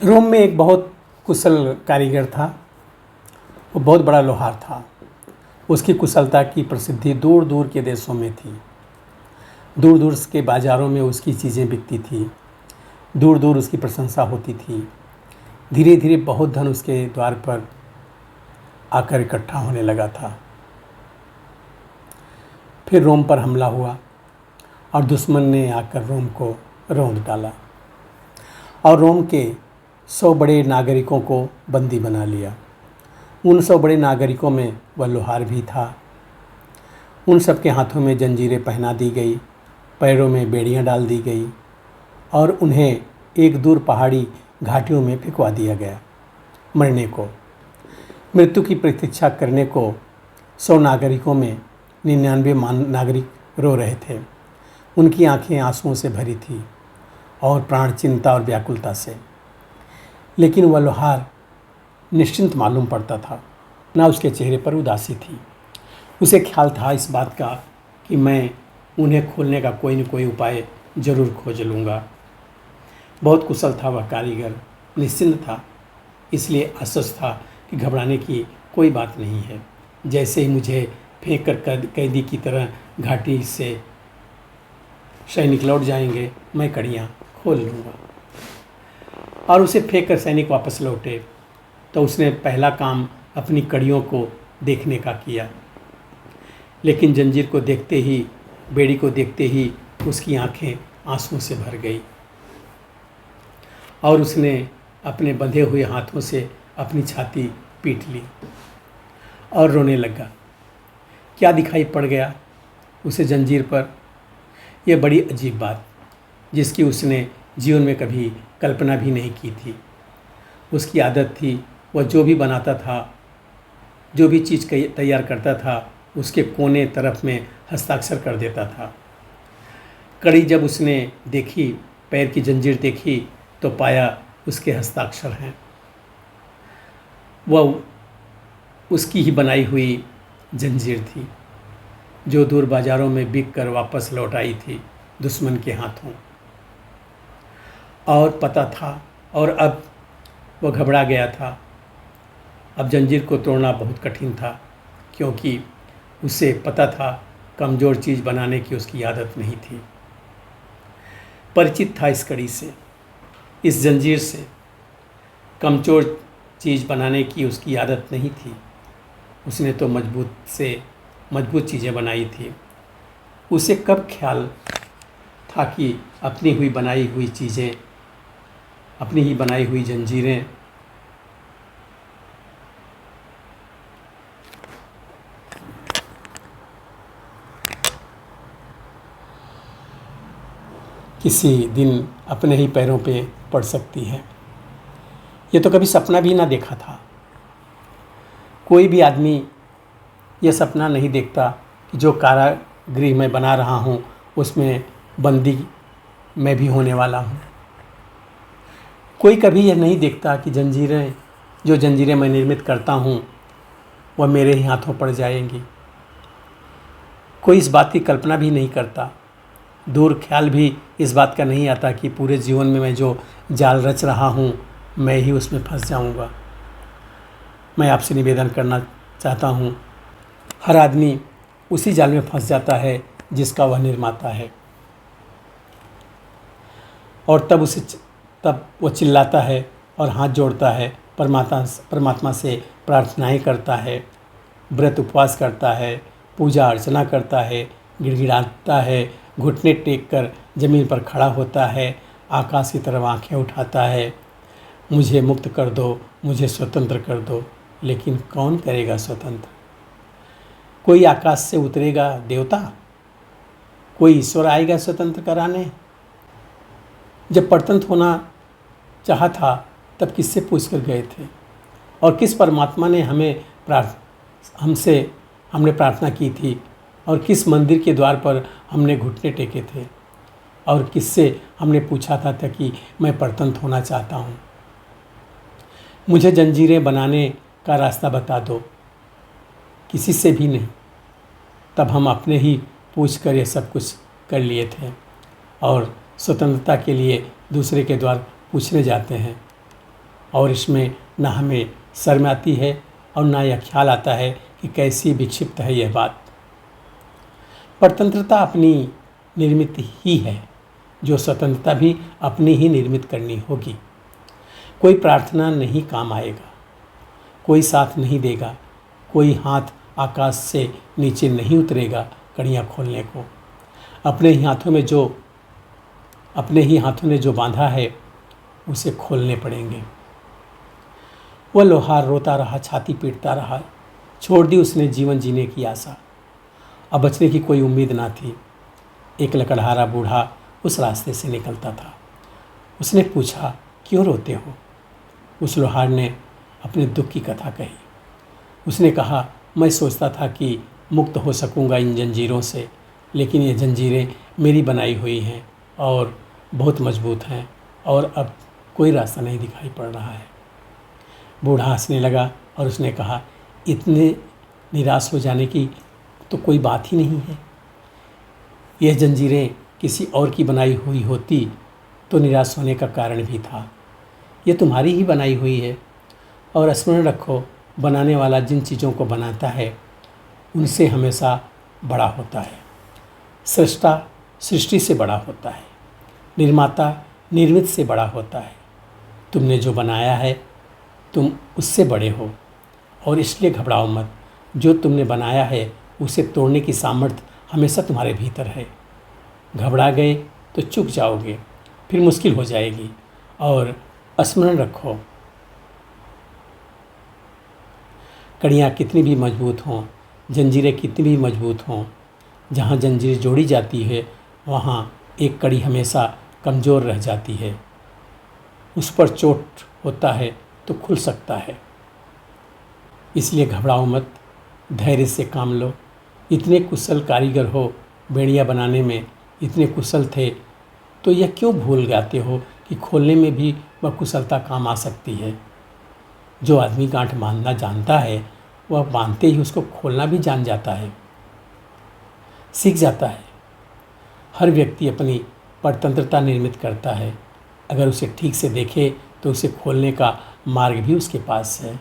रोम में एक बहुत कुशल कारीगर था। वो बहुत बड़ा लोहार था। उसकी कुशलता की प्रसिद्धि दूर दूर के देशों में थी। दूर दूर के बाज़ारों में उसकी चीज़ें बिकती थी। दूर दूर उसकी प्रशंसा होती थी। धीरे धीरे बहुत धन उसके द्वार पर आकर इकट्ठा होने लगा था। फिर रोम पर हमला हुआ और दुश्मन ने आकर रोम को रौंद डाला और रोम के 100 बड़े नागरिकों को बंदी बना लिया। उन 100 बड़े नागरिकों में वह लोहार भी था। उन सब के हाथों में जंजीरें पहना दी गई, पैरों में बेड़ियां डाल दी गई और उन्हें एक दूर पहाड़ी घाटियों में फेंकवा दिया गया मरने को। मृत्यु की प्रतीक्षा करने को 100 नागरिकों में 99 नागरिक रो रहे थे। उनकी आंखें आंसुओं से भरी थी और प्राण चिंता और व्याकुलता से। लेकिन वह लोहार निश्चिंत मालूम पड़ता था, ना उसके चेहरे पर उदासी थी। उसे ख्याल था इस बात का कि मैं उन्हें खोलने का कोई न कोई उपाय जरूर खोज लूँगा। बहुत कुशल था वह कारीगर, निश्चिंत था, इसलिए आश्वस्त था कि घबराने की कोई बात नहीं है। जैसे ही मुझे फेंक कर कैदी की तरह घाटी से सैनिक लौट जाएंगे, मैं कड़ियाँ खोल लूँगा। और उसे फेंक कर सैनिक वापस लौटे तो उसने पहला काम अपनी कड़ियों को देखने का किया। लेकिन जंजीर को देखते ही, बेड़ी को देखते ही उसकी आंखें आंसुओं से भर गई और उसने अपने बंधे हुए हाथों से अपनी छाती पीट ली और रोने लगा। क्या दिखाई पड़ गया उसे जंजीर पर? यह बड़ी अजीब बात, जिसकी उसने जीवन में कभी कल्पना भी नहीं की थी। उसकी आदत थी, वह जो भी बनाता था, जो भी चीज़ तैयार करता था, उसके कोने तरफ में हस्ताक्षर कर देता था। कड़ी जब उसने देखी, पैर की जंजीर देखी, तो पाया उसके हस्ताक्षर हैं। वह उसकी ही बनाई हुई जंजीर थी, जो दूर बाज़ारों में बिक कर वापस लौट आई थी दुश्मन के हाथों। और पता था, और अब वह घबरा गया था। अब जंजीर को तोड़ना बहुत कठिन था, क्योंकि उसे पता था कमज़ोर चीज़ बनाने की उसकी आदत नहीं थी। परिचित था इस कड़ी से, इस जंजीर से। कमज़ोर चीज़ बनाने की उसकी आदत नहीं थी। उसने तो मजबूत चीज़ें बनाई थी। उसे कब ख्याल था कि अपनी ही बनाई हुई जंजीरें किसी दिन अपने ही पैरों पे पड़ सकती है। ये तो कभी सपना भी ना देखा था। कोई भी आदमी यह सपना नहीं देखता कि जो कारागृह मैं बना रहा हूँ उसमें बंदी मैं भी होने वाला हूँ। कोई कभी यह नहीं देखता कि जो जंजीरें मैं निर्मित करता हूँ वह मेरे ही हाथों पड़ जाएंगी। कोई इस बात की कल्पना भी नहीं करता। दूर ख्याल भी इस बात का नहीं आता कि पूरे जीवन में मैं जो जाल रच रहा हूँ मैं ही उसमें फंस जाऊँगा। मैं आपसे निवेदन करना चाहता हूँ, हर आदमी उसी जाल में फंस जाता है जिसका वह निर्माता है। और तब वो चिल्लाता है और हाथ जोड़ता है, परमात्मा से प्रार्थनाएं करता है, व्रत उपवास करता है, पूजा अर्चना करता है, गिड़गिड़ाता है, घुटने टेक कर ज़मीन पर खड़ा होता है, आकाश की तरफ आंखें उठाता है, मुझे मुक्त कर दो, मुझे स्वतंत्र कर दो। लेकिन कौन करेगा स्वतंत्र? कोई आकाश से उतरेगा देवता? कोई ईश्वर आएगा स्वतंत्र कराने? जब परतंत्र होना चाहा था तब किससे पूछ कर गए थे? और किस परमात्मा ने हमने प्रार्थना की थी? और किस मंदिर के द्वार पर हमने घुटने टेके थे? और किससे हमने पूछा था कि मैं परतंत्र होना चाहता हूँ? मुझे जंजीरें बनाने का रास्ता बता दो। किसी से भी नहीं। तब हम अपने ही पूछ कर ये सब कुछ कर लिए थे और स्वतंत्रता के लिए दूसरे के द्वार पूछने जाते हैं। और इसमें न हमें शर्म आती है और ना यह ख्याल आता है कि कैसी विक्षिप्त है यह बात। परतंत्रता अपनी निर्मित ही है, जो स्वतंत्रता भी अपनी ही निर्मित करनी होगी। कोई प्रार्थना नहीं काम आएगा, कोई साथ नहीं देगा, कोई हाथ आकाश से नीचे नहीं उतरेगा कड़ियाँ खोलने को। अपने ही हाथों ने जो बांधा है उसे खोलने पड़ेंगे। वह लोहार रोता रहा, छाती पीटता रहा। छोड़ दी उसने जीवन जीने की आशा। अब बचने की कोई उम्मीद ना थी। एक लकड़हारा बूढ़ा उस रास्ते से निकलता था। उसने पूछा, क्यों रोते हो? उस लोहार ने अपने दुख की कथा कही। उसने कहा, मैं सोचता था कि मुक्त हो सकूंगा इन जंजीरों से, लेकिन ये जंजीरें मेरी बनाई हुई हैं और बहुत मजबूत हैं और अब कोई रास्ता नहीं दिखाई पड़ रहा है। बूढ़ा हंसने लगा और उसने कहा, इतने निराश हो जाने की तो कोई बात ही नहीं है। यह जंजीरें किसी और की बनाई हुई होती तो निराश होने का कारण भी था। ये तुम्हारी ही बनाई हुई है और स्मरण रखो, बनाने वाला जिन चीज़ों को बनाता है उनसे हमेशा बड़ा होता है। सृष्टा सृष्टि से बड़ा होता है, निर्माता निर्मित से बड़ा होता है। तुमने जो बनाया है तुम उससे बड़े हो और इसलिए घबराओ मत। जो तुमने बनाया है उसे तोड़ने की सामर्थ्य हमेशा तुम्हारे भीतर है। घबरा गए तो चूक जाओगे, फिर मुश्किल हो जाएगी। और स्मरण रखो, कड़ियाँ कितनी भी मजबूत हों, जंजीरें कितनी भी मजबूत हों, जहाँ जंजीर जोड़ी जाती है वहाँ एक कड़ी हमेशा कमज़ोर रह जाती है। उस पर चोट होता है तो खुल सकता है। इसलिए घबराओ मत, धैर्य से काम लो। इतने कुशल कारीगर हो, बेड़ियाँ बनाने में इतने कुशल थे, तो यह क्यों भूल जाते हो कि खोलने में भी वह कुशलता काम आ सकती है। जो आदमी गांठ बांधना जानता है वह बांधते ही उसको खोलना भी जान जाता है, सीख जाता है। हर व्यक्ति अपनी परतंत्रता निर्मित करता है। अगर उसे ठीक से देखे तो उसे खोलने का मार्ग भी उसके पास है।